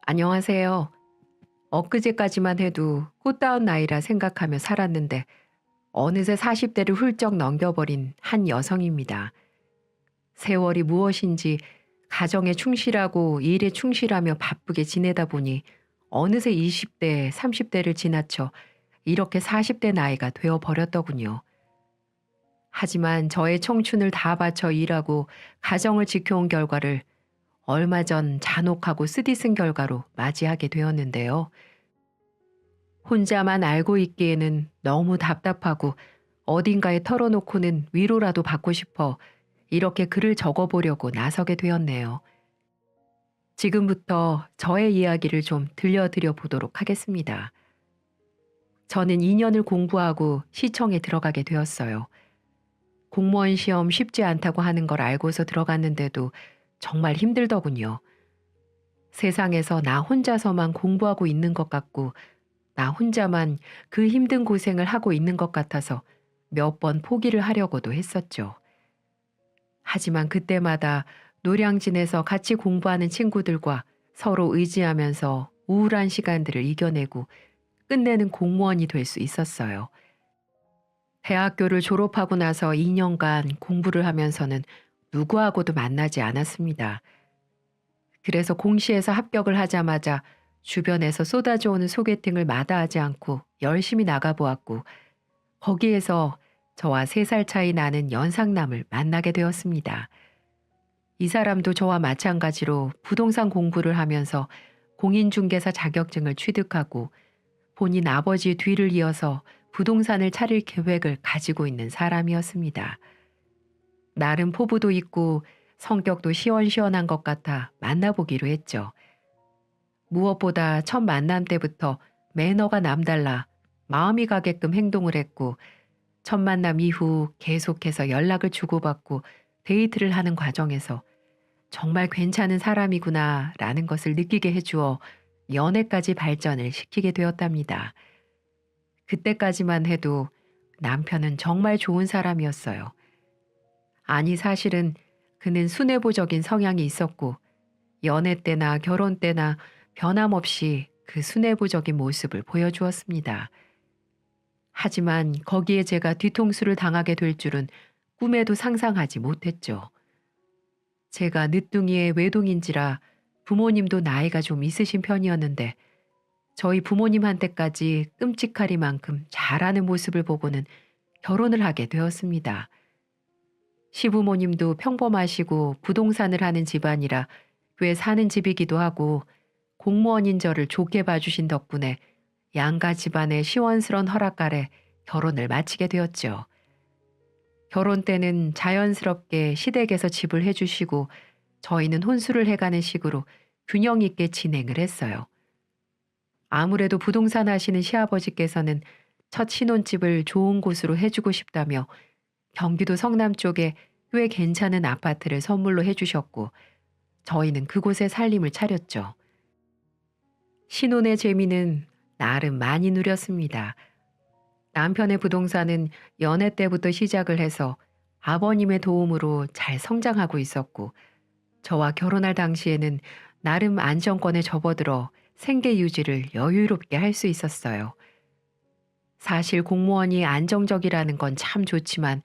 안녕하세요. 엊그제까지만 해도 꽃다운 나이라 생각하며 살았는데 어느새 40대를 훌쩍 넘겨버린 한 여성입니다. 세월이 무엇인지 가정에 충실하고 일에 충실하며 바쁘게 지내다 보니 어느새 20대, 30대를 지나쳐 이렇게 40대 나이가 되어버렸더군요. 하지만 저의 청춘을 다 바쳐 일하고 가정을 지켜온 결과를 얼마 전 잔혹하고 쓰디쓴 결과로 맞이하게 되었는데요. 혼자만 알고 있기에는 너무 답답하고 어딘가에 털어놓고는 위로라도 받고 싶어 이렇게 글을 적어보려고 나서게 되었네요. 지금부터 저의 이야기를 좀 들려드려 보도록 하겠습니다. 저는 2년을 공부하고 시청에 들어가게 되었어요. 공무원 시험 쉽지 않다고 하는 걸 알고서 들어갔는데도 정말 힘들더군요. 세상에서 나 혼자서만 공부하고 있는 것 같고 나 혼자만 그 힘든 고생을 하고 있는 것 같아서 몇 번 포기를 하려고도 했었죠. 하지만 그때마다 노량진에서 같이 공부하는 친구들과 서로 의지하면서 우울한 시간들을 이겨내고 끝내는 공무원이 될 수 있었어요. 대학교를 졸업하고 나서 2년간 공부를 하면서는 누구하고도 만나지 않았습니다. 그래서 공시에서 합격을 하자마자 주변에서 쏟아져 오는 소개팅을 마다하지 않고 열심히 나가보았고 거기에서 저와 3살 차이 나는 연상남을 만나게 되었습니다. 이 사람도 저와 마찬가지로 부동산 공부를 하면서 공인중개사 자격증을 취득하고 본인 아버지 뒤를 이어서 부동산을 차릴 계획을 가지고 있는 사람이었습니다. 나름 포부도 있고 성격도 시원시원한 것 같아 만나보기로 했죠. 무엇보다 첫 만남 때부터 매너가 남달라 마음이 가게끔 행동을 했고 첫 만남 이후 계속해서 연락을 주고받고 데이트를 하는 과정에서 정말 괜찮은 사람이구나 라는 것을 느끼게 해주어 연애까지 발전을 시키게 되었답니다. 그때까지만 해도 남편은 정말 좋은 사람이었어요. 아니 사실은 그는 순애보적인 성향이 있었고 연애 때나 결혼 때나 변함없이 그 순애보적인 모습을 보여주었습니다. 하지만 거기에 제가 뒤통수를 당하게 될 줄은 꿈에도 상상하지 못했죠. 제가 늦둥이의 외동인지라 부모님도 나이가 좀 있으신 편이었는데 저희 부모님한테까지 끔찍하리만큼 잘하는 모습을 보고는 결혼을 하게 되었습니다. 시부모님도 평범하시고 부동산을 하는 집안이라 꽤 사는 집이기도 하고 공무원인 저를 좋게 봐주신 덕분에 양가 집안의 시원스런 허락 아래 결혼을 마치게 되었죠. 결혼 때는 자연스럽게 시댁에서 집을 해주시고 저희는 혼수를 해가는 식으로 균형 있게 진행을 했어요. 아무래도 부동산 하시는 시아버지께서는 첫 신혼집을 좋은 곳으로 해주고 싶다며 경기도 성남 쪽에 꽤 괜찮은 아파트를 선물로 해주셨고 저희는 그곳에 살림을 차렸죠. 신혼의 재미는 나름 많이 누렸습니다. 남편의 부동산은 연애 때부터 시작을 해서 아버님의 도움으로 잘 성장하고 있었고 저와 결혼할 당시에는 나름 안정권에 접어들어 생계 유지를 여유롭게 할 수 있었어요. 사실 공무원이 안정적이라는 건 참 좋지만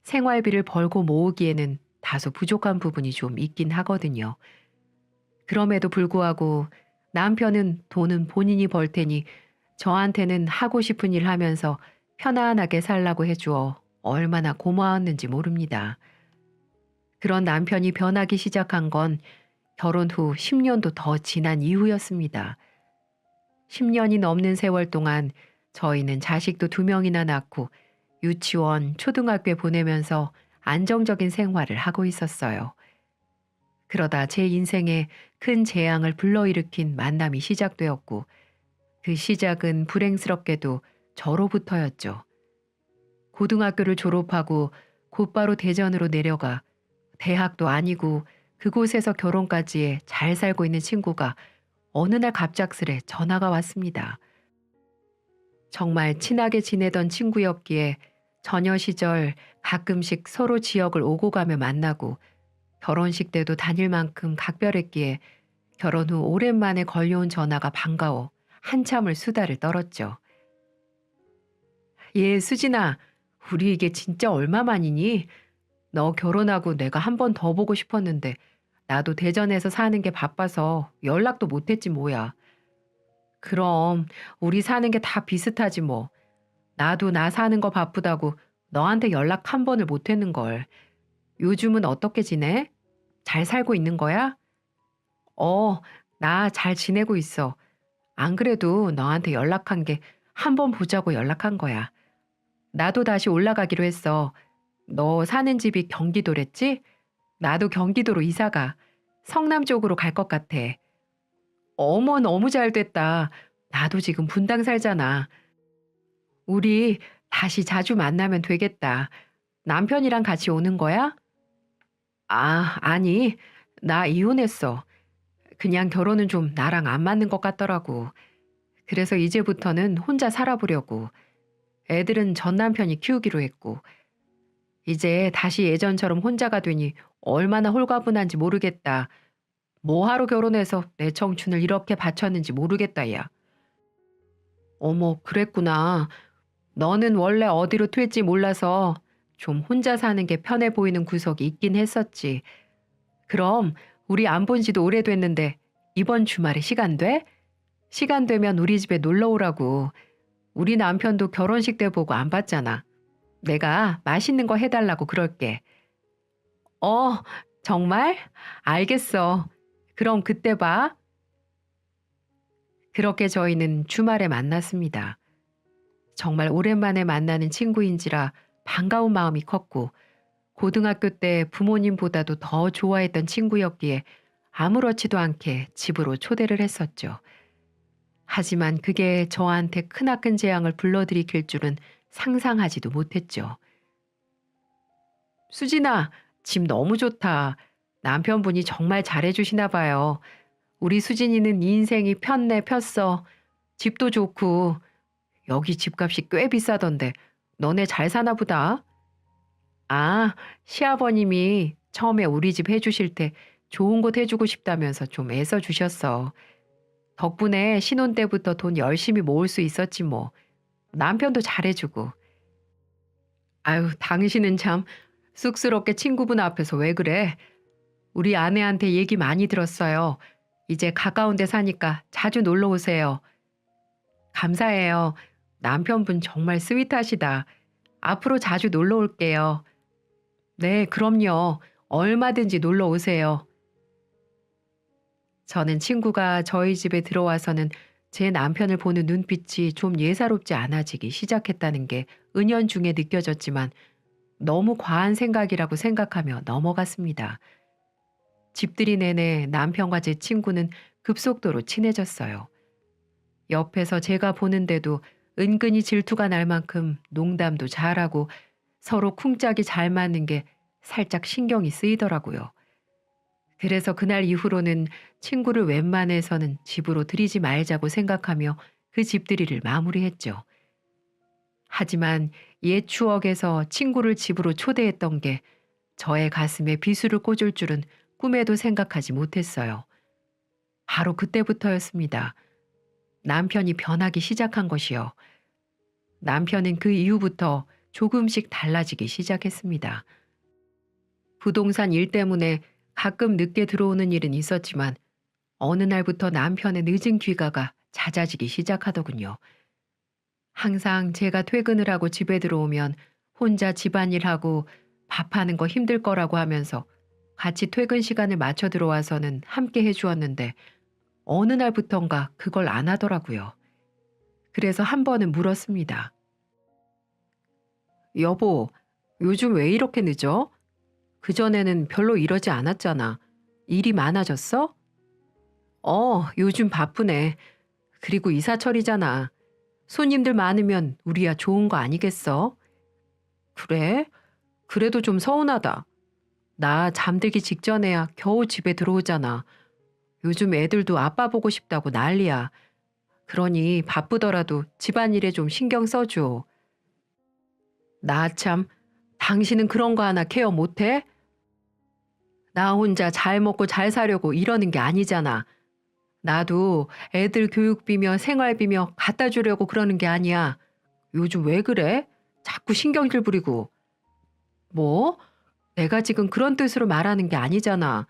생활비를 벌고 모으기에는 다소 부족한 부분이 좀 있긴 하거든요. 그럼에도 불구하고 남편은 돈은 본인이 벌 테니 저한테는 하고 싶은 일 하면서 편안하게 살라고 해주어 얼마나 고마웠는지 모릅니다. 그런 남편이 변하기 시작한 건 결혼 후 10년도 더 지난 이후였습니다. 10년이 넘는 세월 동안 저희는 자식도 2명이나 낳고 유치원, 초등학교에 보내면서 안정적인 생활을 하고 있었어요. 그러다 제 인생에 큰 재앙을 불러일으킨 만남이 시작되었고 그 시작은 불행스럽게도 저로부터였죠. 고등학교를 졸업하고 곧바로 대전으로 내려가 대학도 아니고 그곳에서 결혼까지 잘 살고 있는 친구가 어느 날 갑작스레 전화가 왔습니다. 정말 친하게 지내던 친구였기에 처녀 시절 가끔씩 서로 지역을 오고 가며 만나고 결혼식 때도 다닐 만큼 각별했기에 결혼 후 오랜만에 걸려온 전화가 반가워 한참을 수다를 떨었죠. 예, 수진아, 우리 이게 진짜 얼마만이니? 너 결혼하고 내가 한 번 더 보고 싶었는데 나도 대전에서 사는 게 바빠서 연락도 못했지 뭐야. 그럼 우리 사는 게 다 비슷하지 뭐. 나도 나 사는 거 바쁘다고 너한테 연락 한 번을 못했는 걸. 요즘은 어떻게 지내? 잘 살고 있는 거야? 어, 나 잘 지내고 있어. 안 그래도 너한테 연락한 게 한 번 보자고 연락한 거야. 나도 다시 올라가기로 했어. 너 사는 집이 경기도랬지? 나도 경기도로 이사 가. 성남 쪽으로 갈 것 같아. 어머, 너무 잘 됐다. 나도 지금 분당 살잖아. 우리 다시 자주 만나면 되겠다. 남편이랑 같이 오는 거야? 아, 아니. 나 이혼했어. 그냥 결혼은 좀 나랑 안 맞는 것 같더라고. 그래서 이제부터는 혼자 살아보려고. 애들은 전 남편이 키우기로 했고. 이제 다시 예전처럼 혼자가 되니 얼마나 홀가분한지 모르겠다. 뭐하러 결혼해서 내 청춘을 이렇게 바쳤는지 모르겠다, 야. 어머, 그랬구나. 너는 원래 어디로 튈지 몰라서 좀 혼자 사는 게 편해 보이는 구석이 있긴 했었지. 그럼 우리 안 본 지도 오래됐는데 이번 주말에 시간 돼? 시간 되면 우리 집에 놀러 오라고. 우리 남편도 결혼식 때 보고 안 봤잖아. 내가 맛있는 거 해달라고 그럴게. 어, 정말? 알겠어. 그럼 그때 봐. 그렇게 저희는 주말에 만났습니다. 정말 오랜만에 만나는 친구인지라 반가운 마음이 컸고, 고등학교 때 부모님보다도 더 좋아했던 친구였기에 아무렇지도 않게 집으로 초대를 했었죠. 하지만 그게 저한테 크나큰 재앙을 불러들이킬 줄은 상상하지도 못했죠. 수진아, 집 너무 좋다. 남편분이 정말 잘해주시나 봐요. 우리 수진이는 인생이 폈네 폈어. 집도 좋고 여기 집값이 꽤 비싸던데 너네 잘 사나 보다. 아, 시아버님이 처음에 우리 집 해주실 때 좋은 곳 해주고 싶다면서 좀 애써 주셨어. 덕분에 신혼 때부터 돈 열심히 모을 수 있었지 뭐. 남편도 잘해주고. 아유, 당신은 참 쑥스럽게 친구분 앞에서 왜 그래? 우리 아내한테 얘기 많이 들었어요. 이제 가까운 데 사니까 자주 놀러 오세요. 감사해요. 남편분 정말 스윗하시다. 앞으로 자주 놀러 올게요. 네, 그럼요. 얼마든지 놀러 오세요. 저는 친구가 저희 집에 들어와서는 제 남편을 보는 눈빛이 좀 예사롭지 않아지기 시작했다는 게 은연중에 느껴졌지만 너무 과한 생각이라고 생각하며 넘어갔습니다. 집들이 내내 남편과 제 친구는 급속도로 친해졌어요. 옆에서 제가 보는데도 은근히 질투가 날 만큼 농담도 잘하고 서로 쿵짝이 잘 맞는 게 살짝 신경이 쓰이더라고요. 그래서 그날 이후로는 친구를 웬만해서는 집으로 들이지 말자고 생각하며 그 집들이를 마무리했죠. 하지만 옛 추억에서 친구를 집으로 초대했던 게 저의 가슴에 비수를 꽂을 줄은 꿈에도 생각하지 못했어요. 바로 그때부터였습니다. 남편이 변하기 시작한 것이요. 남편은 그 이후부터 조금씩 달라지기 시작했습니다. 부동산 일 때문에 가끔 늦게 들어오는 일은 있었지만 어느 날부터 남편의 늦은 귀가가 잦아지기 시작하더군요. 항상 제가 퇴근을 하고 집에 들어오면 혼자 집안일하고 밥하는 거 힘들 거라고 하면서 같이 퇴근 시간을 맞춰 들어와서는 함께 해주었는데 어느 날부턴가 그걸 안 하더라고요. 그래서 한 번은 물었습니다. 여보, 요즘 왜 이렇게 늦어? 그전에는 별로 이러지 않았잖아. 일이 많아졌어? 요즘 바쁘네. 그리고 이사철이잖아. 손님들 많으면 우리야 좋은 거 아니겠어? 그래? 그래도 좀 서운하다. 나 잠들기 직전에야 겨우 집에 들어오잖아. 요즘 애들도 아빠 보고 싶다고 난리야. 그러니 바쁘더라도 집안일에 좀 신경 써줘. 나 참, 당신은 그런 거 하나 케어 못해? 나 혼자 잘 먹고 잘 사려고 이러는 게 아니잖아. 나도 애들 교육비며 생활비며 갖다 주려고 그러는 게 아니야. 요즘 왜 그래? 자꾸 신경질 부리고. 뭐? 내가 지금 그런 뜻으로 말하는 게 아니잖아.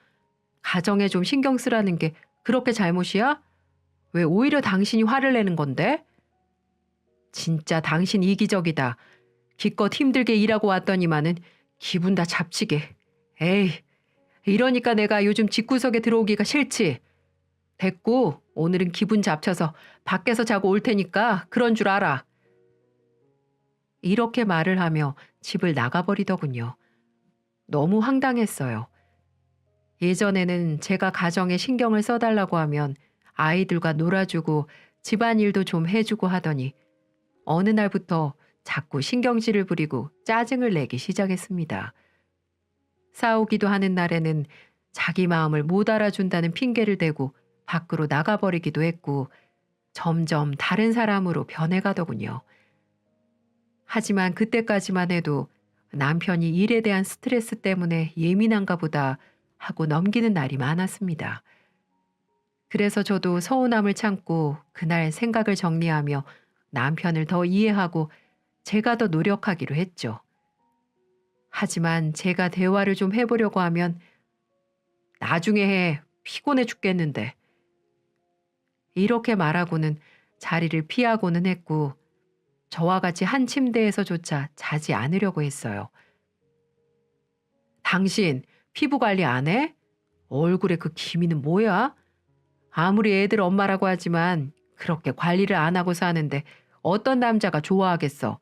가정에 좀 신경 쓰라는 게 그렇게 잘못이야? 왜 오히려 당신이 화를 내는 건데? 진짜 당신 이기적이다. 기껏 힘들게 일하고 왔더니만은 기분 다 잡치게. 에이, 이러니까 내가 요즘 집구석에 들어오기가 싫지. 됐고, 오늘은 기분 잡쳐서 밖에서 자고 올 테니까 그런 줄 알아. 이렇게 말을 하며 집을 나가버리더군요. 너무 황당했어요. 예전에는 제가 가정에 신경을 써달라고 하면 아이들과 놀아주고 집안일도 좀 해주고 하더니 어느 날부터 자꾸 신경질을 부리고 짜증을 내기 시작했습니다. 싸우기도 하는 날에는 자기 마음을 못 알아준다는 핑계를 대고 밖으로 나가버리기도 했고 점점 다른 사람으로 변해가더군요. 하지만 그때까지만 해도 남편이 일에 대한 스트레스 때문에 예민한가 보다 하고 넘기는 날이 많았습니다. 그래서 저도 서운함을 참고 그날 생각을 정리하며 남편을 더 이해하고 제가 더 노력하기로 했죠. 하지만 제가 대화를 좀 해보려고 하면 나중에 해. 피곤해 죽겠는데. 이렇게 말하고는 자리를 피하고는 했고 저와 같이 한 침대에서조차 자지 않으려고 했어요. 당신 피부 관리 안 해? 얼굴에 그 기미는 뭐야? 아무리 애들 엄마라고 하지만 그렇게 관리를 안 하고 사는데 어떤 남자가 좋아하겠어.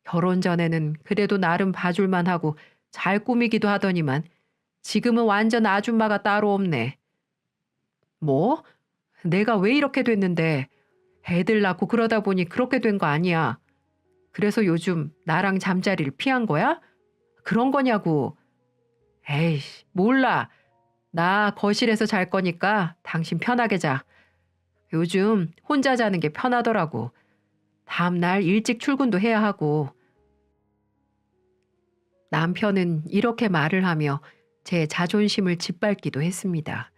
결혼 전에는 그래도 나름 봐줄만 하고 잘 꾸미기도 하더니만 지금은 완전 아줌마가 따로 없네. 뭐? 내가 왜 이렇게 됐는데 애들 낳고 그러다 보니 그렇게 된 거 아니야. 그래서 요즘 나랑 잠자리를 피한 거야? 그런 거냐고. 에이씨, 몰라. 나 거실에서 잘 거니까 당신 편하게 자. 요즘 혼자 자는 게 편하더라고. 다음날 일찍 출근도 해야 하고. 남편은 이렇게 말을 하며 제 자존심을 짓밟기도 했습니다.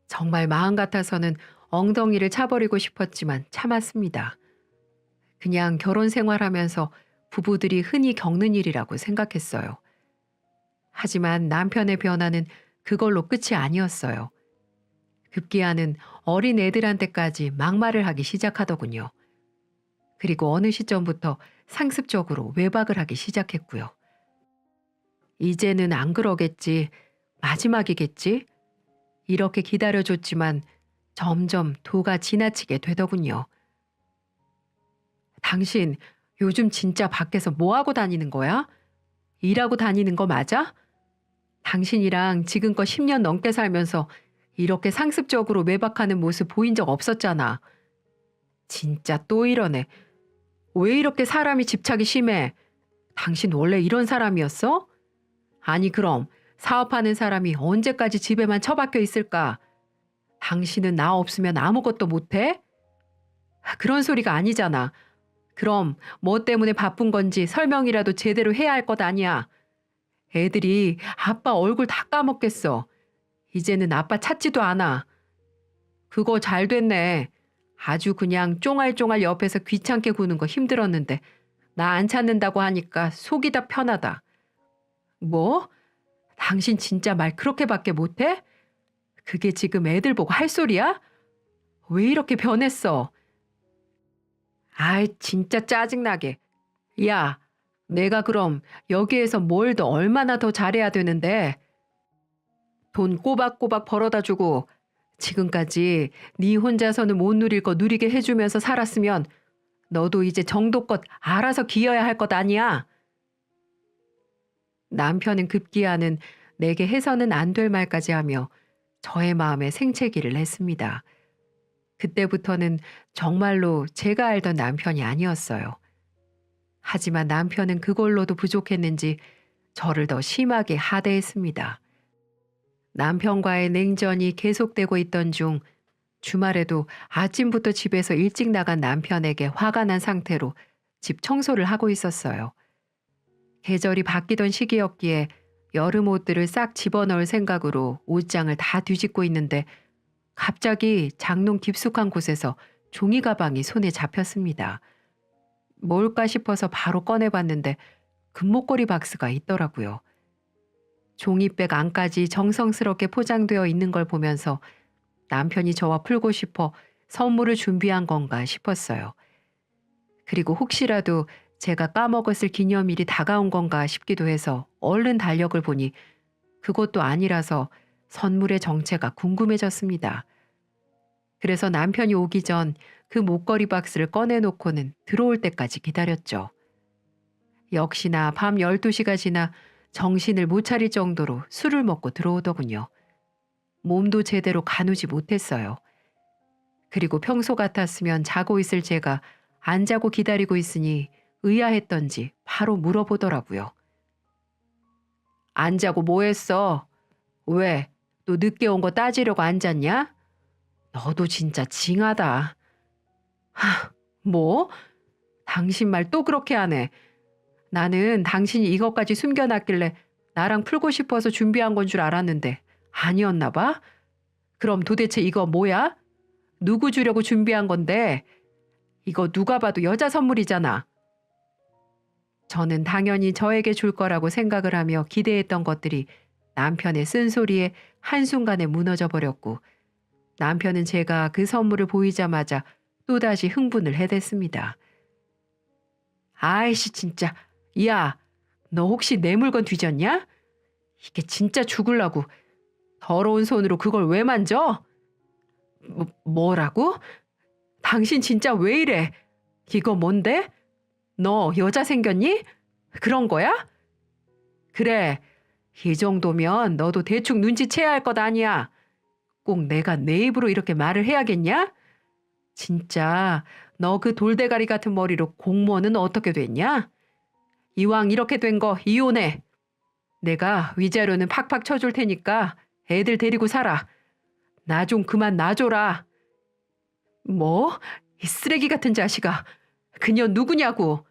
정말 마음 같아서는 엉덩이를 차버리고 싶었지만 참았습니다. 그냥 결혼 생활하면서 부부들이 흔히 겪는 일이라고 생각했어요. 하지만 남편의 변화는 그걸로 끝이 아니었어요. 급기야는 어린 애들한테까지 막말을 하기 시작하더군요. 그리고 어느 시점부터 상습적으로 외박을 하기 시작했고요. 이제는 안 그러겠지, 마지막이겠지? 이렇게 기다려줬지만 점점 도가 지나치게 되더군요. 당신 요즘 진짜 밖에서 뭐 하고 다니는 거야? 일하고 다니는 거 맞아? 당신이랑 지금껏 10년 넘게 살면서 이렇게 상습적으로 외박하는 모습 보인 적 없었잖아. 진짜 또 이러네. 왜 이렇게 사람이 집착이 심해? 당신 원래 이런 사람이었어? 아니 그럼 사업하는 사람이 언제까지 집에만 처박혀 있을까? 당신은 나 없으면 아무것도 못해? 그런 소리가 아니잖아. 그럼 뭐 때문에 바쁜 건지 설명이라도 제대로 해야 할 것 아니야. 애들이 아빠 얼굴 다 까먹겠어. 이제는 아빠 찾지도 않아. 그거 잘 됐네. 아주 그냥 쫑알쫑알 옆에서 귀찮게 구는 거 힘들었는데 나 안 찾는다고 하니까 속이 다 편하다. 뭐? 당신 진짜 말 그렇게밖에 못해? 그게 지금 애들 보고 할 소리야? 왜 이렇게 변했어? 아이 진짜 짜증나게. 야, 내가 그럼 여기에서 뭘 더 얼마나 더 잘해야 되는데? 돈 꼬박꼬박 벌어다 주고 지금까지 네 혼자서는 못 누릴 거 누리게 해주면서 살았으면 너도 이제 정도껏 알아서 기어야 할 것 아니야? 남편은 급기야는 내게 해서는 안 될 말까지 하며 저의 마음에 생채기를 했습니다. 그때부터는 정말로 제가 알던 남편이 아니었어요. 하지만 남편은 그걸로도 부족했는지 저를 더 심하게 하대했습니다. 남편과의 냉전이 계속되고 있던 중 주말에도 아침부터 집에서 일찍 나간 남편에게 화가 난 상태로 집 청소를 하고 있었어요. 계절이 바뀌던 시기였기에 여름 옷들을 싹 집어넣을 생각으로 옷장을 다 뒤집고 있는데 갑자기 장롱 깊숙한 곳에서 종이 가방이 손에 잡혔습니다. 뭘까 싶어서 바로 꺼내봤는데 금목걸이 박스가 있더라고요. 종이백 안까지 정성스럽게 포장되어 있는 걸 보면서 남편이 저와 풀고 싶어 선물을 준비한 건가 싶었어요. 그리고 혹시라도 제가 까먹었을 기념일이 다가온 건가 싶기도 해서 얼른 달력을 보니 그것도 아니라서 선물의 정체가 궁금해졌습니다. 그래서 남편이 오기 전 그 목걸이 박스를 꺼내놓고는 들어올 때까지 기다렸죠. 역시나 밤 12시가 지나 정신을 못 차릴 정도로 술을 먹고 들어오더군요. 몸도 제대로 가누지 못했어요. 그리고 평소 같았으면 자고 있을 제가 안 자고 기다리고 있으니 의아했던지 바로 물어보더라고요. 안 자고 뭐 했어? 왜? 또 늦게 온 거 따지려고 앉았냐? 너도 진짜 징하다. 뭐? 당신 말 또 그렇게 하네. 나는 당신이 이것까지 숨겨놨길래 나랑 풀고 싶어서 준비한 건 줄 알았는데 아니었나 봐? 그럼 도대체 이거 뭐야? 누구 주려고 준비한 건데? 이거 누가 봐도 여자 선물이잖아. 저는 당연히 저에게 줄 거라고 생각을 하며 기대했던 것들이 남편의 쓴소리에 한순간에 무너져 버렸고 남편은 제가 그 선물을 보이자마자 또다시 흥분을 해댔습니다. 아이씨 진짜. 야, 너 혹시 내 물건 뒤졌냐? 이게 진짜 죽을라고. 더러운 손으로 그걸 왜 만져? 뭐라고? 당신 진짜 왜 이래? 이거 뭔데? 너 여자 생겼니? 그런 거야? 그래. 이 정도면 너도 대충 눈치채야 할 것 아니야. 꼭 내가 내 입으로 이렇게 말을 해야겠냐? 진짜 너 그 돌대가리 같은 머리로 공무원은 어떻게 됐냐? 이왕 이렇게 된 거 이혼해. 내가 위자료는 팍팍 쳐줄 테니까 애들 데리고 살아. 나 좀 그만 놔줘라. 뭐? 이 쓰레기 같은 자식아. 그녀 누구냐고.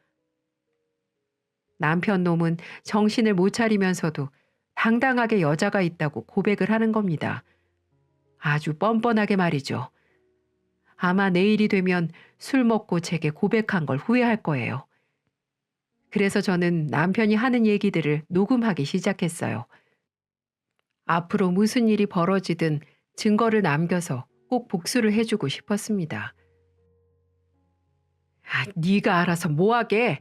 남편 놈은 정신을 못 차리면서도 당당하게 여자가 있다고 고백을 하는 겁니다. 아주 뻔뻔하게 말이죠. 아마 내일이 되면 술 먹고 제게 고백한 걸 후회할 거예요. 그래서 저는 남편이 하는 얘기들을 녹음하기 시작했어요. 앞으로 무슨 일이 벌어지든 증거를 남겨서 꼭 복수를 해주고 싶었습니다. 네가 알아서 뭐하게?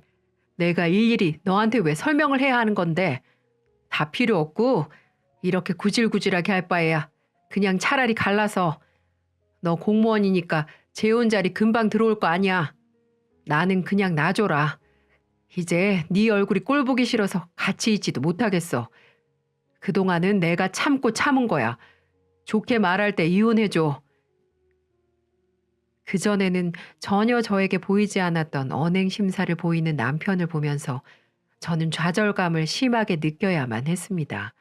내가 일일이 너한테 왜 설명을 해야 하는 건데. 다 필요 없고 이렇게 구질구질하게 할 바에야 그냥 차라리 갈라서. 너 공무원이니까 재혼 자리 금방 들어올 거 아니야. 나는 그냥 놔줘라. 이제 네 얼굴이 꼴 보기 싫어서 같이 있지도 못하겠어. 그동안은 내가 참고 참은 거야. 좋게 말할 때 이혼해줘. 그전에는 전혀 저에게 보이지 않았던 언행 심사를 보이는 남편을 보면서 저는 좌절감을 심하게 느껴야만 했습니다.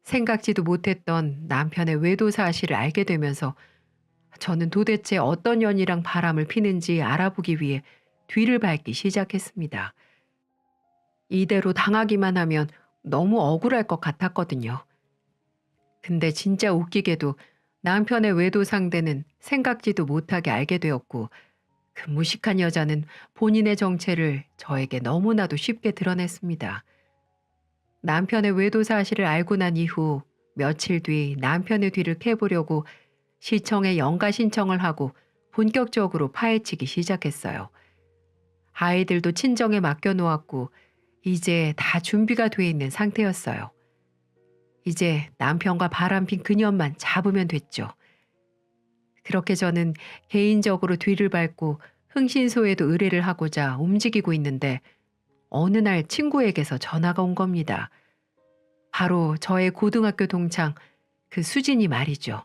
생각지도 못했던 남편의 외도 사실을 알게 되면서 저는 도대체 어떤 연이랑 바람을 피는지 알아보기 위해 뒤를 밟기 시작했습니다. 이대로 당하기만 하면 너무 억울할 것 같았거든요. 근데 진짜 웃기게도 남편의 외도 상대는 생각지도 못하게 알게 되었고 그 무식한 여자는 본인의 정체를 저에게 너무나도 쉽게 드러냈습니다. 남편의 외도 사실을 알고 난 이후 며칠 뒤 남편의 뒤를 캐보려고 시청에 연가 신청을 하고 본격적으로 파헤치기 시작했어요. 아이들도 친정에 맡겨놓았고 이제 다 준비가 돼 있는 상태였어요. 이제 남편과 바람핀 그년만 잡으면 됐죠. 그렇게 저는 개인적으로 뒤를 밟고 흥신소에도 의뢰를 하고자 움직이고 있는데 어느 날 친구에게서 전화가 온 겁니다. 바로 저의 고등학교 동창 그 수진이 말이죠.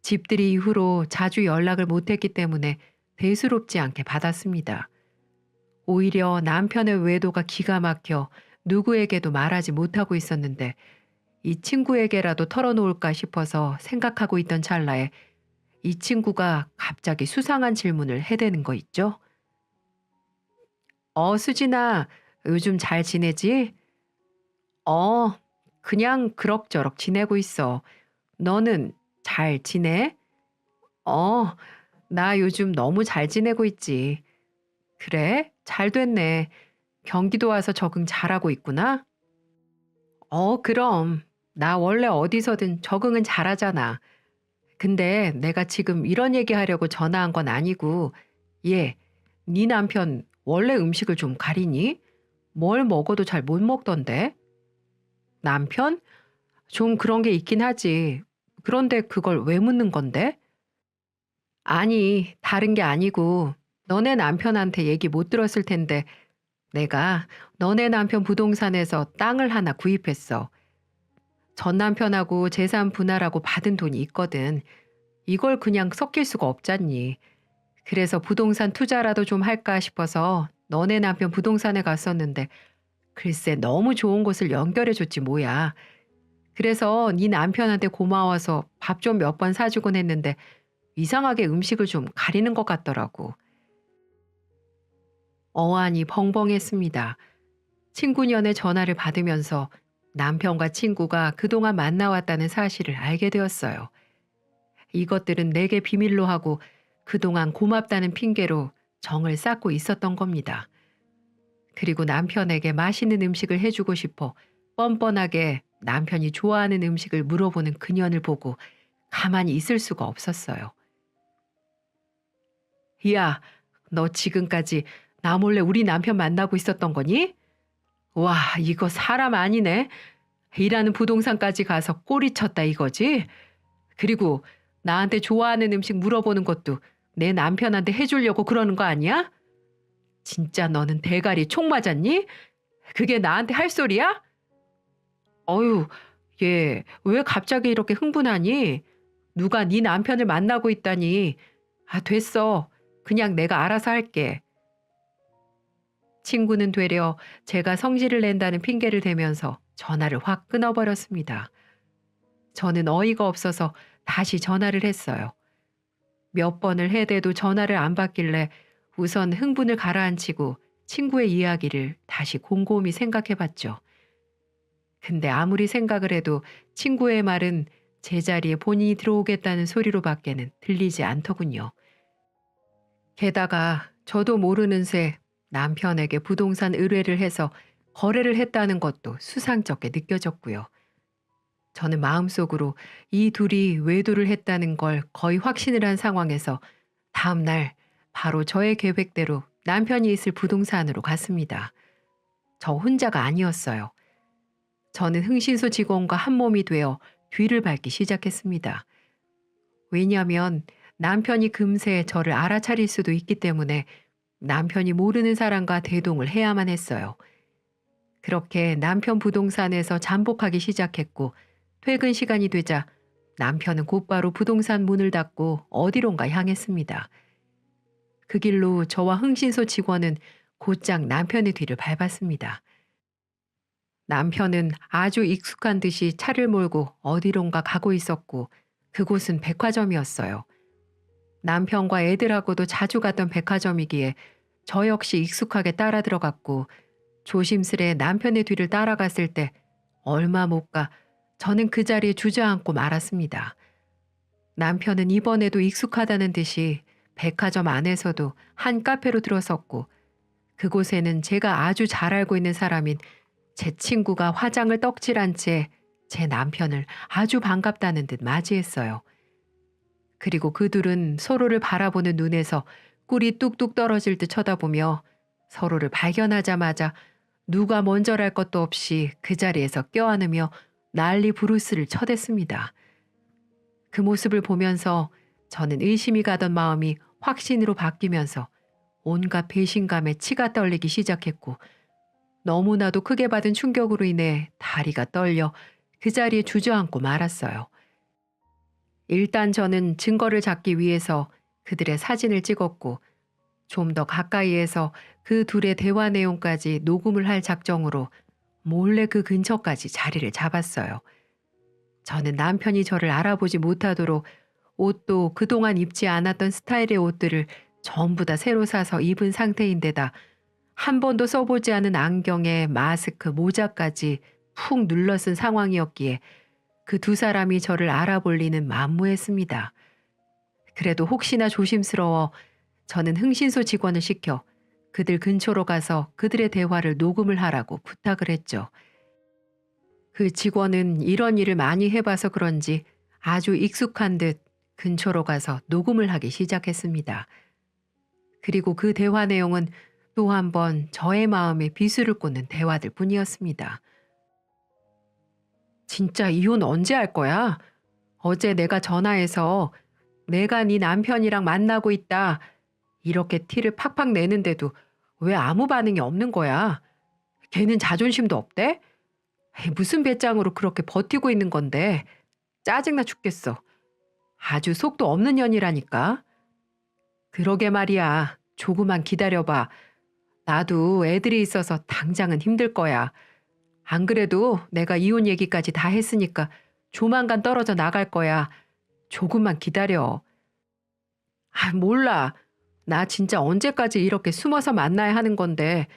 집들이 이후로 자주 연락을 못했기 때문에 대수롭지 않게 받았습니다. 오히려 남편의 외도가 기가 막혀 누구에게도 말하지 못하고 있었는데 이 친구에게라도 털어놓을까 싶어서 생각하고 있던 찰나에 이 친구가 갑자기 수상한 질문을 해대는 거 있죠? 수진아, 요즘 잘 지내지? 그냥 그럭저럭 지내고 있어. 너는 잘 지내? 어, 나 요즘 너무 잘 지내고 있지. 그래? 잘 됐네. 경기도 와서 적응 잘하고 있구나? 그럼. 나 원래 어디서든 적응은 잘하잖아. 근데 내가 지금 이런 얘기하려고 전화한 건 아니고, 얘, 네 남편 원래 음식을 좀 가리니? 뭘 먹어도 잘 못 먹던데? 남편? 좀 그런 게 있긴 하지. 그런데 그걸 왜 묻는 건데? 아니, 다른 게 아니고, 너네 남편한테 얘기 못 들었을 텐데, 내가 너네 남편 부동산에서 땅을 하나 구입했어. 전 남편하고 재산 분할하고 받은 돈이 있거든. 이걸 그냥 섞일 수가 없잖니. 그래서 부동산 투자라도 좀 할까 싶어서 너네 남편 부동산에 갔었는데 글쎄 너무 좋은 곳을 연결해 줬지 뭐야. 그래서 네 남편한테 고마워서 밥 좀 몇 번 사주곤 했는데 이상하게 음식을 좀 가리는 것 같더라고. 어안이 벙벙했습니다. 친구년의 전화를 받으면서 남편과 친구가 그동안 만나왔다는 사실을 알게 되었어요. 이것들은 내게 비밀로 하고 그동안 고맙다는 핑계로 정을 쌓고 있었던 겁니다. 그리고 남편에게 맛있는 음식을 해주고 싶어 뻔뻔하게 남편이 좋아하는 음식을 물어보는 그년을 보고 가만히 있을 수가 없었어요. 야, 너 지금까지 나 몰래 우리 남편 만나고 있었던 거니? 와, 이거 사람 아니네. 일하는 부동산까지 가서 꼬리쳤다 이거지? 그리고 나한테 좋아하는 음식 물어보는 것도 내 남편한테 해주려고 그러는 거 아니야? 진짜 너는 대가리 총 맞았니? 그게 나한테 할 소리야? 어휴, 얘 왜 갑자기 이렇게 흥분하니? 누가 네 남편을 만나고 있다니. 아, 됐어. 그냥 내가 알아서 할게. 친구는 되려 제가 성질을 낸다는 핑계를 대면서 전화를 확 끊어버렸습니다. 저는 어이가 없어서 다시 전화를 했어요. 몇 번을 해대도 전화를 안 받길래 우선 흥분을 가라앉히고 친구의 이야기를 다시 곰곰이 생각해 봤죠. 근데 아무리 생각을 해도 친구의 말은 제자리에 본인이 들어오겠다는 소리로밖에는 들리지 않더군요. 게다가 저도 모르는 새 남편에게 부동산 의뢰를 해서 거래를 했다는 것도 수상쩍게 느껴졌고요. 저는 마음속으로 이 둘이 외도를 했다는 걸 거의 확신을 한 상황에서 다음 날 바로 저의 계획대로 남편이 있을 부동산으로 갔습니다. 저 혼자가 아니었어요. 저는 흥신소 직원과 한 몸이 되어 뒤를 밟기 시작했습니다. 왜냐하면 남편이 금세 저를 알아차릴 수도 있기 때문에 남편이 모르는 사람과 대동을 해야만 했어요. 그렇게 남편 부동산에서 잠복하기 시작했고 퇴근 시간이 되자 남편은 곧바로 부동산 문을 닫고 어디론가 향했습니다. 그 길로 저와 흥신소 직원은 곧장 남편의 뒤를 밟았습니다. 남편은 아주 익숙한 듯이 차를 몰고 어디론가 가고 있었고 그곳은 백화점이었어요. 남편과 애들하고도 자주 갔던 백화점이기에 저 역시 익숙하게 따라 들어갔고 조심스레 남편의 뒤를 따라갔을 때 얼마 못 가 저는 그 자리에 주저앉고 말았습니다. 남편은 이번에도 익숙하다는 듯이 백화점 안에서도 한 카페로 들어섰고 그곳에는 제가 아주 잘 알고 있는 사람인 제 친구가 화장을 떡칠한 채 제 남편을 아주 반갑다는 듯 맞이했어요. 그리고 그 둘은 서로를 바라보는 눈에서 꿀이 뚝뚝 떨어질 듯 쳐다보며 서로를 발견하자마자 누가 먼저랄 것도 없이 그 자리에서 껴안으며 난리 부르스를 쳐댔습니다. 그 모습을 보면서 저는 의심이 가던 마음이 확신으로 바뀌면서 온갖 배신감에 치가 떨리기 시작했고 너무나도 크게 받은 충격으로 인해 다리가 떨려 그 자리에 주저앉고 말았어요. 일단 저는 증거를 잡기 위해서 그들의 사진을 찍었고 좀 더 가까이에서 그 둘의 대화 내용까지 녹음을 할 작정으로 몰래 그 근처까지 자리를 잡았어요. 저는 남편이 저를 알아보지 못하도록 옷도 그동안 입지 않았던 스타일의 옷들을 전부 다 새로 사서 입은 상태인데다 한 번도 써보지 않은 안경에 마스크, 모자까지 푹 눌러쓴 상황이었기에 그 두 사람이 저를 알아볼 리는 만무했습니다. 그래도 혹시나 조심스러워 저는 흥신소 직원을 시켜 그들 근처로 가서 그들의 대화를 녹음을 하라고 부탁을 했죠. 그 직원은 이런 일을 많이 해봐서 그런지 아주 익숙한 듯 근처로 가서 녹음을 하기 시작했습니다. 그리고 그 대화 내용은 또 한 번 저의 마음에 비수를 꽂는 대화들 뿐이었습니다. 진짜 이혼 언제 할 거야? 어제 내가 전화해서 내가 네 남편이랑 만나고 있다. 이렇게 티를 팍팍 내는데도 왜 아무 반응이 없는 거야? 걔는 자존심도 없대? 에이, 무슨 배짱으로 그렇게 버티고 있는 건데. 짜증나 죽겠어. 아주 속도 없는 년이라니까. 그러게 말이야. 조금만 기다려봐. 나도 애들이 있어서 당장은 힘들 거야. 안 그래도 내가 이혼 얘기까지 다 했으니까 조만간 떨어져 나갈 거야. 조금만 기다려. 아, 몰라. 나 진짜 언제까지 이렇게 숨어서 만나야 하는 건데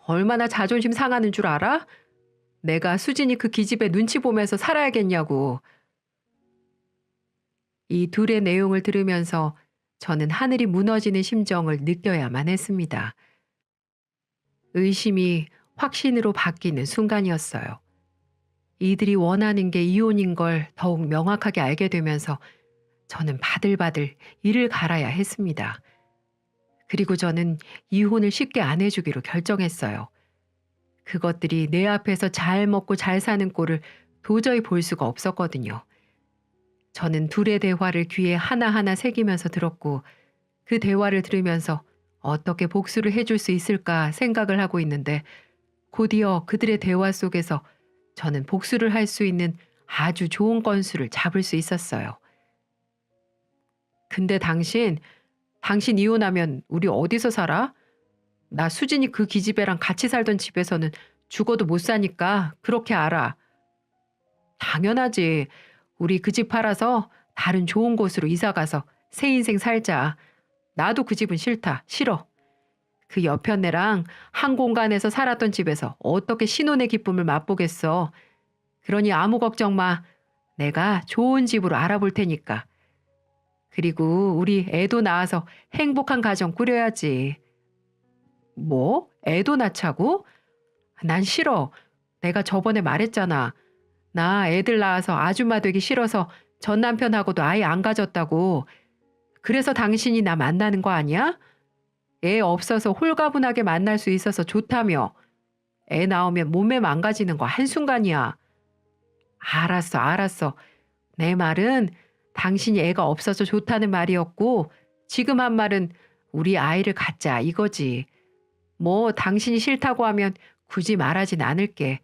얼마나 자존심 상하는 줄 알아? 내가 수진이 그 기집애 눈치 보면서 살아야겠냐고. 이 둘의 내용을 들으면서 저는 하늘이 무너지는 심정을 느껴야만 했습니다. 의심이 확신으로 바뀌는 순간이었어요. 이들이 원하는 게 이혼인 걸 더욱 명확하게 알게 되면서 저는 바들바들 이를 갈아야 했습니다. 그리고 저는 이혼을 쉽게 안 해주기로 결정했어요. 그것들이 내 앞에서 잘 먹고 잘 사는 꼴을 도저히 볼 수가 없었거든요. 저는 둘의 대화를 귀에 하나하나 새기면서 들었고 그 대화를 들으면서 어떻게 복수를 해줄 수 있을까 생각을 하고 있는데 곧이어 그들의 대화 속에서 저는 복수를 할 수 있는 아주 좋은 건수를 잡을 수 있었어요. 근데 당신 이혼하면 우리 어디서 살아? 나 수진이 그 기집애랑 같이 살던 집에서는 죽어도 못 사니까 그렇게 알아. 당연하지. 우리 그 집 팔아서 다른 좋은 곳으로 이사 가서 새 인생 살자. 나도 그 집은 싫다. 싫어. 그 여편네랑 한 공간에서 살았던 집에서 어떻게 신혼의 기쁨을 맛보겠어. 그러니 아무 걱정 마. 내가 좋은 집으로 알아볼 테니까. 그리고 우리 애도 낳아서 행복한 가정 꾸려야지. 뭐? 애도 낳자고? 난 싫어. 내가 저번에 말했잖아. 나 애들 낳아서 아줌마 되기 싫어서 전 남편하고도 아예 안 가졌다고. 그래서 당신이 나 만나는 거 아니야? 애 없어서 홀가분하게 만날 수 있어서 좋다며. 애 나오면 몸매 망가지는 거 한순간이야. 알았어. 내 말은 당신이 애가 없어서 좋다는 말이었고 지금 한 말은 우리 아이를 갖자 이거지. 뭐 당신이 싫다고 하면 굳이 말하진 않을게.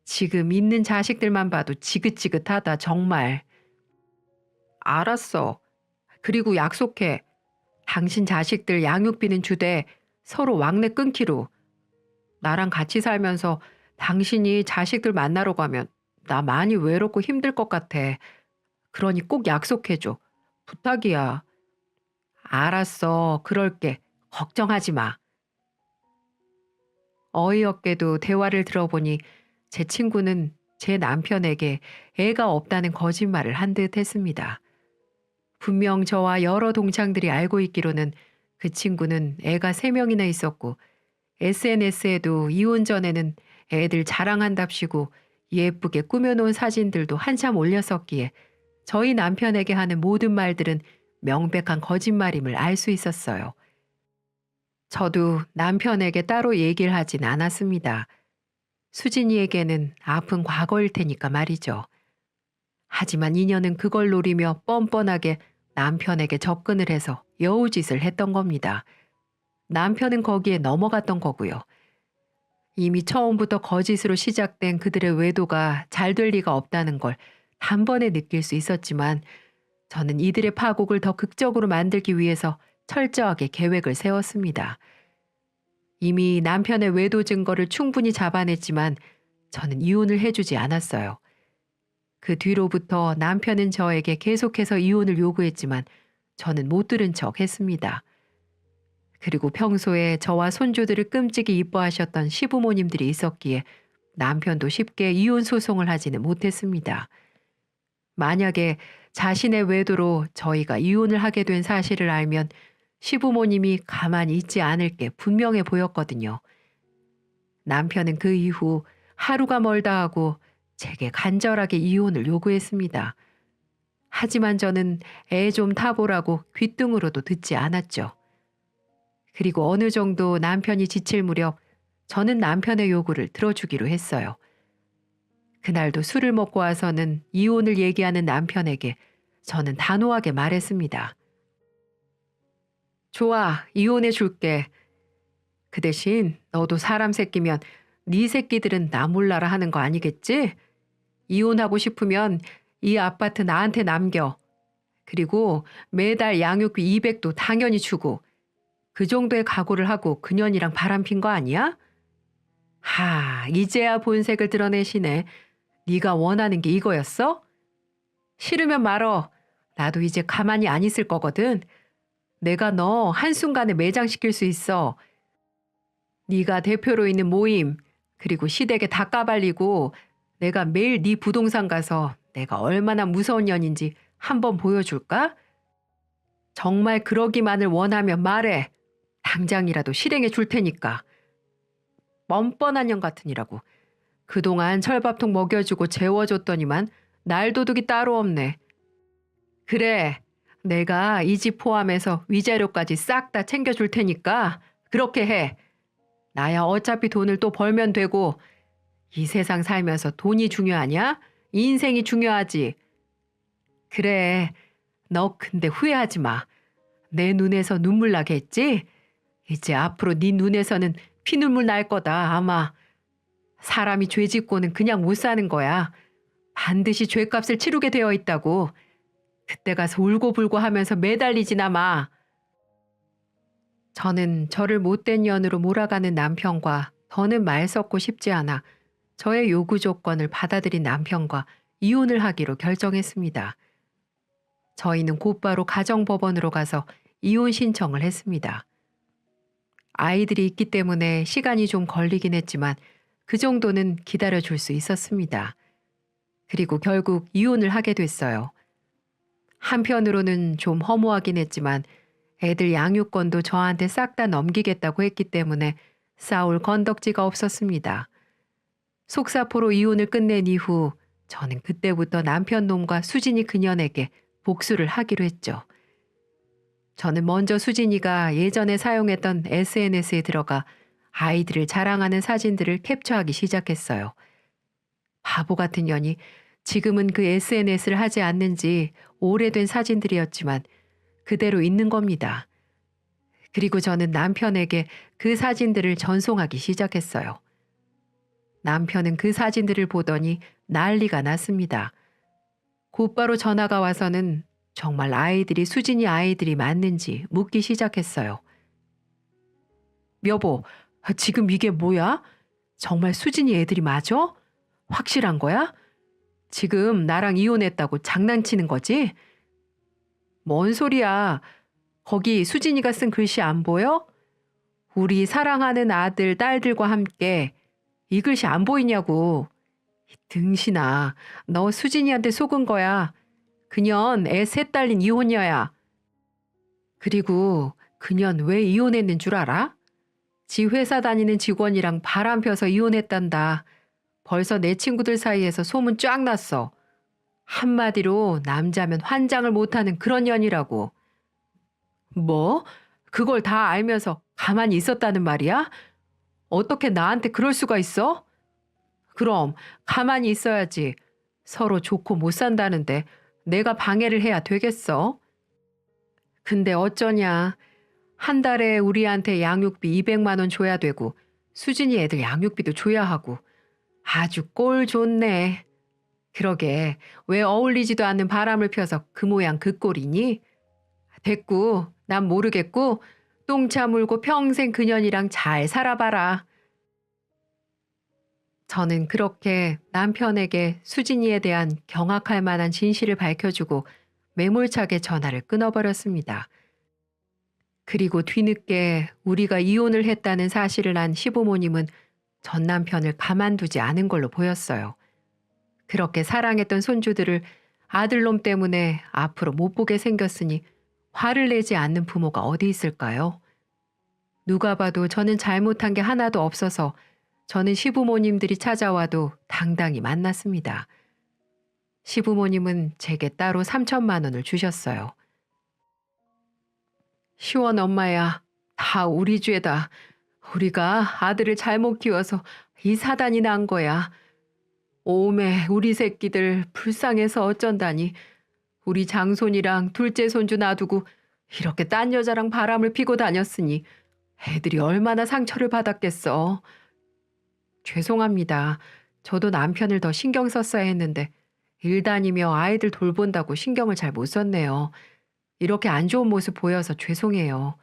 지금 있는 자식들만 봐도 지긋지긋하다 정말. 알았어. 그리고 약속해. 당신 자식들 양육비는 주되 서로 왕래 끊기로. 나랑 같이 살면서 당신이 자식들 만나러 가면 나 많이 외롭고 힘들 것 같아. 그러니 꼭 약속해줘. 부탁이야. 알았어. 그럴게. 걱정하지 마. 어이없게도 대화를 들어보니 제 친구는 제 남편에게 애가 없다는 거짓말을 한 듯 했습니다. 분명 저와 여러 동창들이 알고 있기로는 그 친구는 애가 3명이나 있었고 SNS에도 이혼 전에는 애들 자랑한답시고 예쁘게 꾸며놓은 사진들도 한참 올렸었기에 저희 남편에게 하는 모든 말들은 명백한 거짓말임을 알 수 있었어요. 저도 남편에게 따로 얘기를 하진 않았습니다. 수진이에게는 아픈 과거일 테니까 말이죠. 하지만 이녀는 그걸 노리며 뻔뻔하게 남편에게 접근을 해서 여우짓을 했던 겁니다. 남편은 거기에 넘어갔던 거고요. 이미 처음부터 거짓으로 시작된 그들의 외도가 잘 될 리가 없다는 걸 단번에 느낄 수 있었지만 저는 이들의 파국을 더 극적으로 만들기 위해서 철저하게 계획을 세웠습니다. 이미 남편의 외도 증거를 충분히 잡아냈지만 저는 이혼을 해주지 않았어요. 그 뒤로부터 남편은 저에게 계속해서 이혼을 요구했지만 저는 못 들은 척 했습니다. 그리고 평소에 저와 손주들을 끔찍이 이뻐하셨던 시부모님들이 있었기에 남편도 쉽게 이혼 소송을 하지는 못했습니다. 만약에 자신의 외도로 저희가 이혼을 하게 된 사실을 알면 시부모님이 가만히 있지 않을 게 분명해 보였거든요. 남편은 그 이후 하루가 멀다 하고 제게 간절하게 이혼을 요구했습니다. 하지만 저는 애 좀 타보라고 귓등으로도 듣지 않았죠. 그리고 어느 정도 남편이 지칠 무렵 저는 남편의 요구를 들어주기로 했어요. 그날도 술을 먹고 와서는 이혼을 얘기하는 남편에게 저는 단호하게 말했습니다. 좋아, 이혼해 줄게. 그 대신 너도 사람 새끼면 네 새끼들은 나 몰라라 하는 거 아니겠지? 이혼하고 싶으면 이 아파트 나한테 남겨. 그리고 매달 양육비 200도 당연히 주고 그 정도의 각오를 하고 그년이랑 바람핀 거 아니야? 이제야 본색을 드러내시네. 네가 원하는 게 이거였어? 싫으면 말어. 나도 이제 가만히 안 있을 거거든. 내가 너 한순간에 매장시킬 수 있어. 네가 대표로 있는 모임, 그리고 시댁에 다 까발리고 내가 매일 네 부동산 가서 내가 얼마나 무서운 년인지 한번 보여줄까? 정말 그러기만을 원하면 말해. 당장이라도 실행해 줄 테니까. 뻔뻔한 년 같으니라고. 그동안 철밥통 먹여주고 재워줬더니만 날도둑이 따로 없네. 그래, 내가 이 집 포함해서 위자료까지 싹 다 챙겨줄 테니까 그렇게 해. 나야 어차피 돈을 또 벌면 되고 이 세상 살면서 돈이 중요하냐? 인생이 중요하지. 그래, 너 근데 후회하지 마. 내 눈에서 눈물 나게 했지? 이제 앞으로 네 눈에서는 피눈물 날 거다 아마. 사람이 죄 짓고는 그냥 못 사는 거야. 반드시 죄값을 치르게 되어 있다고. 그때 가서 울고불고 하면서 매달리지나 마. 저는 저를 못된 년으로 몰아가는 남편과 더는 말 섞고 싶지 않아 저의 요구 조건을 받아들인 남편과 이혼을 하기로 결정했습니다. 저희는 곧바로 가정법원으로 가서 이혼 신청을 했습니다. 아이들이 있기 때문에 시간이 좀 걸리긴 했지만 그 정도는 기다려줄 수 있었습니다. 그리고 결국 이혼을 하게 됐어요. 한편으로는 좀 허무하긴 했지만 애들 양육권도 저한테 싹 다 넘기겠다고 했기 때문에 싸울 건덕지가 없었습니다. 속사포로 이혼을 끝낸 이후 저는 그때부터 남편 놈과 수진이 그년에게 복수를 하기로 했죠. 저는 먼저 수진이가 예전에 사용했던 SNS에 들어가 아이들을 자랑하는 사진들을 캡처하기 시작했어요. 바보 같은 년이 지금은 그 SNS를 하지 않는 지 오래된 사진들이었지만 그대로 있는 겁니다. 그리고 저는 남편에게 그 사진들을 전송하기 시작했어요. 남편은 그 사진들을 보더니 난리가 났습니다. 곧바로 전화가 와서는 정말 아이들이 수진이 아이들이 맞는지 묻기 시작했어요. 여보, 지금 이게 뭐야? 정말 수진이 애들이 맞아? 확실한 거야? 지금 나랑 이혼했다고 장난치는 거지? 뭔 소리야. 거기 수진이가 쓴 글씨 안 보여? 우리 사랑하는 아들, 딸들과 함께. 이 글씨 안 보이냐고. 이 등신아, 너 수진이한테 속은 거야. 그년 애 셋 딸린 이혼녀야. 그리고 그년 왜 이혼했는 줄 알아? 지 회사 다니는 직원이랑 바람 펴서 이혼했단다. 벌써 내 친구들 사이에서 소문 쫙 났어. 한마디로 남자면 환장을 못하는 그런 년이라고. 뭐? 그걸 다 알면서 가만히 있었다는 말이야? 어떻게 나한테 그럴 수가 있어? 그럼 가만히 있어야지. 서로 좋고 못 산다는데 내가 방해를 해야 되겠어? 근데 어쩌냐. 한 달에 우리한테 양육비 200만 원 줘야 되고 수진이 애들 양육비도 줘야 하고 아주 꼴 좋네. 그러게 왜 어울리지도 않는 바람을 펴서 그 모양 그 꼴이니? 됐고 난 모르겠고 똥차 물고 평생 그년이랑 잘 살아봐라. 저는 그렇게 남편에게 수진이에 대한 경악할 만한 진실을 밝혀주고 매몰차게 전화를 끊어버렸습니다. 그리고 뒤늦게 우리가 이혼을 했다는 사실을 안 시부모님은 전 남편을 가만두지 않은 걸로 보였어요. 그렇게 사랑했던 손주들을 아들놈 때문에 앞으로 못 보게 생겼으니 화를 내지 않는 부모가 어디 있을까요? 누가 봐도 저는 잘못한 게 하나도 없어서 저는 시부모님들이 찾아와도 당당히 만났습니다. 시부모님은 제게 따로 3천만 원을 주셨어요. 시원 엄마야, 다 우리 죄다. 우리가 아들을 잘못 키워서 이 사단이 난 거야. 오메 우리 새끼들 불쌍해서 어쩐다니. 우리 장손이랑 둘째 손주 놔두고 이렇게 딴 여자랑 바람을 피고 다녔으니 애들이 얼마나 상처를 받았겠어. 죄송합니다. 저도 남편을 더 신경 썼어야 했는데 일 다니며 아이들 돌본다고 신경을 잘 못 썼네요. 이렇게 안 좋은 모습 보여서 죄송해요.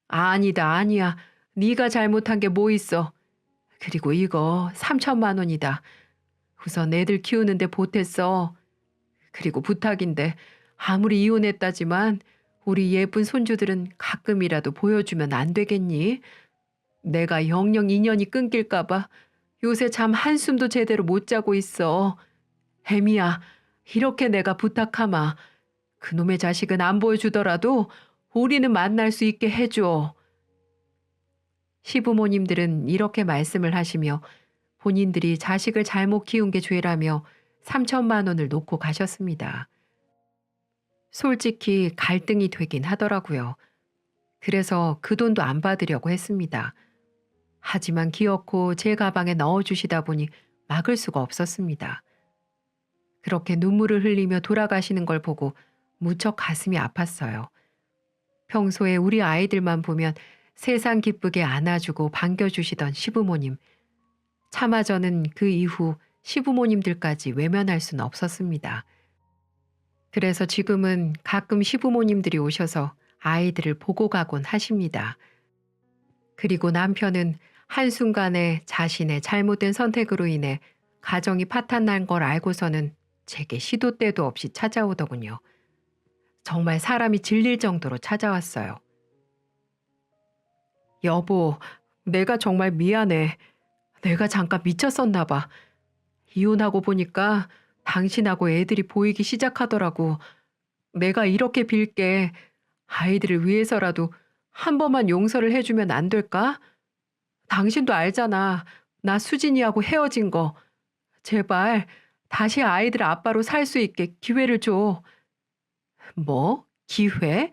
아니다, 아니야. 네가 잘못한 게 뭐 있어. 그리고 이거 3천만 원이다. 우선 애들 키우는데 보탰어. 그리고 부탁인데 아무리 이혼했다지만 우리 예쁜 손주들은 가끔이라도 보여주면 안 되겠니? 내가 영영 인연이 끊길까 봐 요새 잠 한숨도 제대로 못 자고 있어. 애미야, 이렇게 내가 부탁하마. 그놈의 자식은 안 보여주더라도 우리는 만날 수 있게 해줘. 시부모님들은 이렇게 말씀을 하시며 본인들이 자식을 잘못 키운 게 죄라며 3천만 원을 놓고 가셨습니다. 솔직히 갈등이 되긴 하더라고요. 그래서 그 돈도 안 받으려고 했습니다. 하지만 기어코 제 가방에 넣어주시다 보니 막을 수가 없었습니다. 그렇게 눈물을 흘리며 돌아가시는 걸 보고 무척 가슴이 아팠어요. 평소에 우리 아이들만 보면 세상 기쁘게 안아주고 반겨주시던 시부모님. 차마 저는 그 이후 시부모님들까지 외면할 수는 없었습니다. 그래서 지금은 가끔 시부모님들이 오셔서 아이들을 보고 가곤 하십니다. 그리고 남편은 한순간에 자신의 잘못된 선택으로 인해 가정이 파탄난 걸 알고서는 제게 시도 때도 없이 찾아오더군요. 정말 사람이 질릴 정도로 찾아왔어요. 여보, 내가 정말 미안해. 내가 잠깐 미쳤었나 봐. 이혼하고 보니까 당신하고 애들이 보이기 시작하더라고. 내가 이렇게 빌게. 아이들을 위해서라도 한 번만 용서를 해주면 안 될까? 당신도 알잖아. 나 수진이하고 헤어진 거. 제발 다시 아이들 아빠로 살 수 있게 기회를 줘. 뭐? 기회?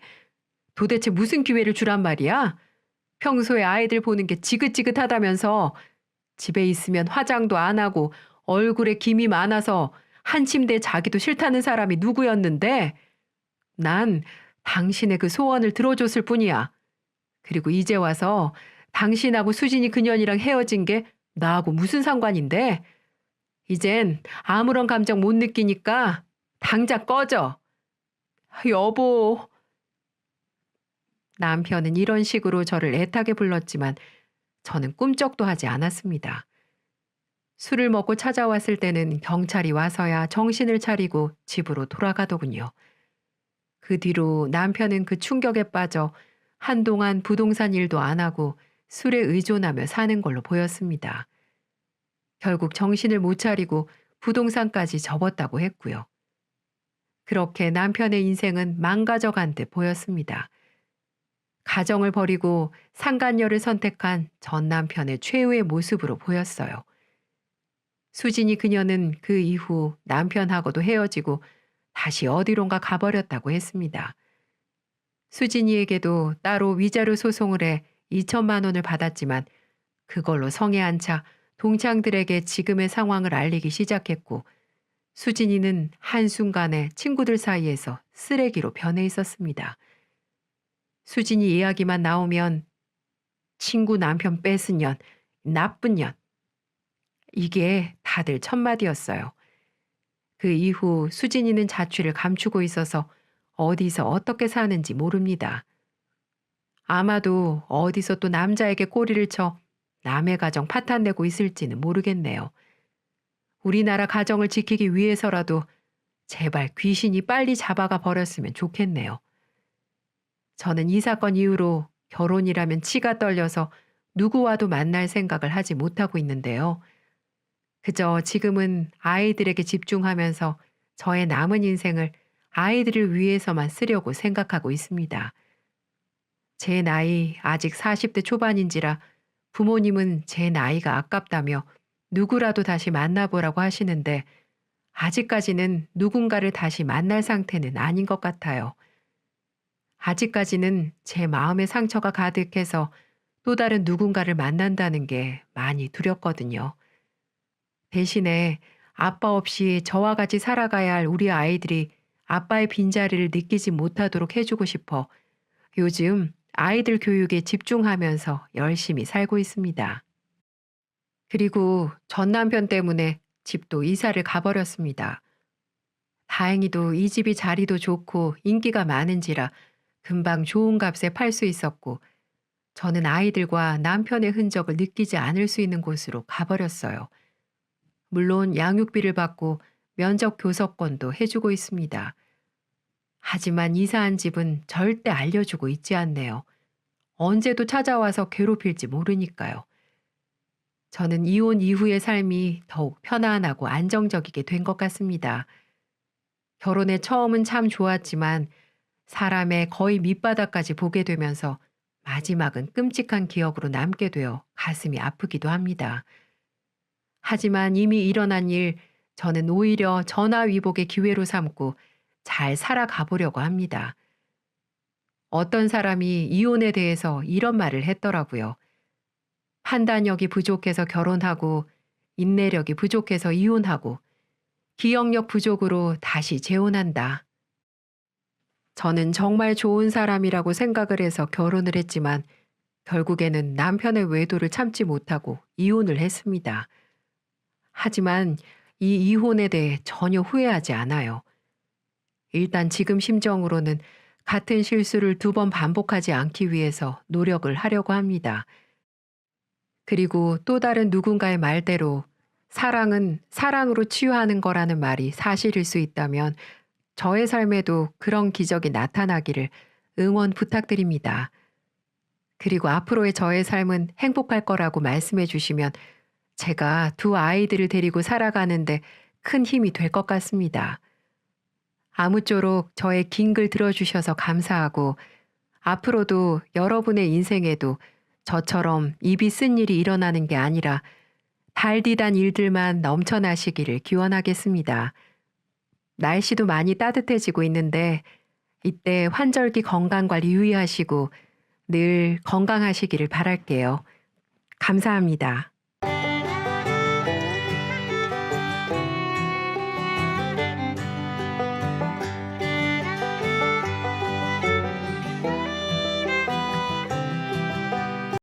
도대체 무슨 기회를 주란 말이야? 평소에 아이들 보는 게 지긋지긋하다면서 집에 있으면 화장도 안 하고 얼굴에 김이 많아서 한 침대에 자기도 싫다는 사람이 누구였는데 난 당신의 그 소원을 들어줬을 뿐이야. 그리고 이제 와서 당신하고 수진이 그년이랑 헤어진 게 나하고 무슨 상관인데? 이젠 아무런 감정 못 느끼니까 당장 꺼져. 여보. 남편은 이런 식으로 저를 애타게 불렀지만 저는 꿈쩍도 하지 않았습니다. 술을 먹고 찾아왔을 때는 경찰이 와서야 정신을 차리고 집으로 돌아가더군요. 그 뒤로 남편은 그 충격에 빠져 한동안 부동산 일도 안 하고 술에 의존하며 사는 걸로 보였습니다. 결국 정신을 못 차리고 부동산까지 접었다고 했고요. 그렇게 남편의 인생은 망가져간 듯 보였습니다. 가정을 버리고 상간녀를 선택한 전 남편의 최후의 모습으로 보였어요. 수진이 그녀는 그 이후 남편하고도 헤어지고 다시 어디론가 가버렸다고 했습니다. 수진이에게도 따로 위자료 소송을 해 2천만 원을 받았지만 그걸로 성에 안 차 동창들에게 지금의 상황을 알리기 시작했고 수진이는 한순간에 친구들 사이에서 쓰레기로 변해 있었습니다. 수진이 이야기만 나오면 친구 남편 뺏은 년, 나쁜 년. 이게 다들 첫마디였어요. 그 이후 수진이는 자취를 감추고 있어서 어디서 어떻게 사는지 모릅니다. 아마도 어디서 또 남자에게 꼬리를 쳐 남의 가정 파탄내고 있을지는 모르겠네요. 우리나라 가정을 지키기 위해서라도 제발 귀신이 빨리 잡아가 버렸으면 좋겠네요. 저는 이 사건 이후로 결혼이라면 치가 떨려서 누구와도 만날 생각을 하지 못하고 있는데요. 그저 지금은 아이들에게 집중하면서 저의 남은 인생을 아이들을 위해서만 쓰려고 생각하고 있습니다. 제 나이 아직 40대 초반인지라 부모님은 제 나이가 아깝다며 누구라도 다시 만나보라고 하시는데 아직까지는 누군가를 다시 만날 상태는 아닌 것 같아요. 아직까지는 제 마음의 상처가 가득해서 또 다른 누군가를 만난다는 게 많이 두렵거든요. 대신에 아빠 없이 저와 같이 살아가야 할 우리 아이들이 아빠의 빈자리를 느끼지 못하도록 해주고 싶어 요즘 아이들 교육에 집중하면서 열심히 살고 있습니다. 그리고 전 남편 때문에 집도 이사를 가버렸습니다. 다행히도 이 집이 자리도 좋고 인기가 많은지라 금방 좋은 값에 팔 수 있었고 저는 아이들과 남편의 흔적을 느끼지 않을 수 있는 곳으로 가버렸어요. 물론 양육비를 받고 면적 교섭권도 해주고 있습니다. 하지만 이사한 집은 절대 알려주고 있지 않네요. 언제도 찾아와서 괴롭힐지 모르니까요. 저는 이혼 이후의 삶이 더욱 편안하고 안정적이게 된 것 같습니다. 결혼의 처음은 참 좋았지만 사람의 거의 밑바닥까지 보게 되면서 마지막은 끔찍한 기억으로 남게 되어 가슴이 아프기도 합니다. 하지만 이미 일어난 일, 저는 오히려 전화위복의 기회로 삼고 잘 살아가 보려고 합니다. 어떤 사람이 이혼에 대해서 이런 말을 했더라고요. 판단력이 부족해서 결혼하고, 인내력이 부족해서 이혼하고, 기억력 부족으로 다시 재혼한다. 저는 정말 좋은 사람이라고 생각을 해서 결혼을 했지만, 결국에는 남편의 외도를 참지 못하고 이혼을 했습니다. 하지만 이 이혼에 대해 전혀 후회하지 않아요. 일단 지금 심정으로는 같은 실수를 두 번 반복하지 않기 위해서 노력을 하려고 합니다. 그리고 또 다른 누군가의 말대로 사랑은 사랑으로 치유하는 거라는 말이 사실일 수 있다면 저의 삶에도 그런 기적이 나타나기를 응원 부탁드립니다. 그리고 앞으로의 저의 삶은 행복할 거라고 말씀해 주시면 제가 두 아이들을 데리고 살아가는데 큰 힘이 될 것 같습니다. 아무쪼록 저의 긴 글 들어주셔서 감사하고 앞으로도 여러분의 인생에도 저처럼 입이 쓴 일이 일어나는 게 아니라 달디단 일들만 넘쳐나시기를 기원하겠습니다. 날씨도 많이 따뜻해지고 있는데 이때 환절기 건강관리 유의하시고 늘 건강하시기를 바랄게요. 감사합니다.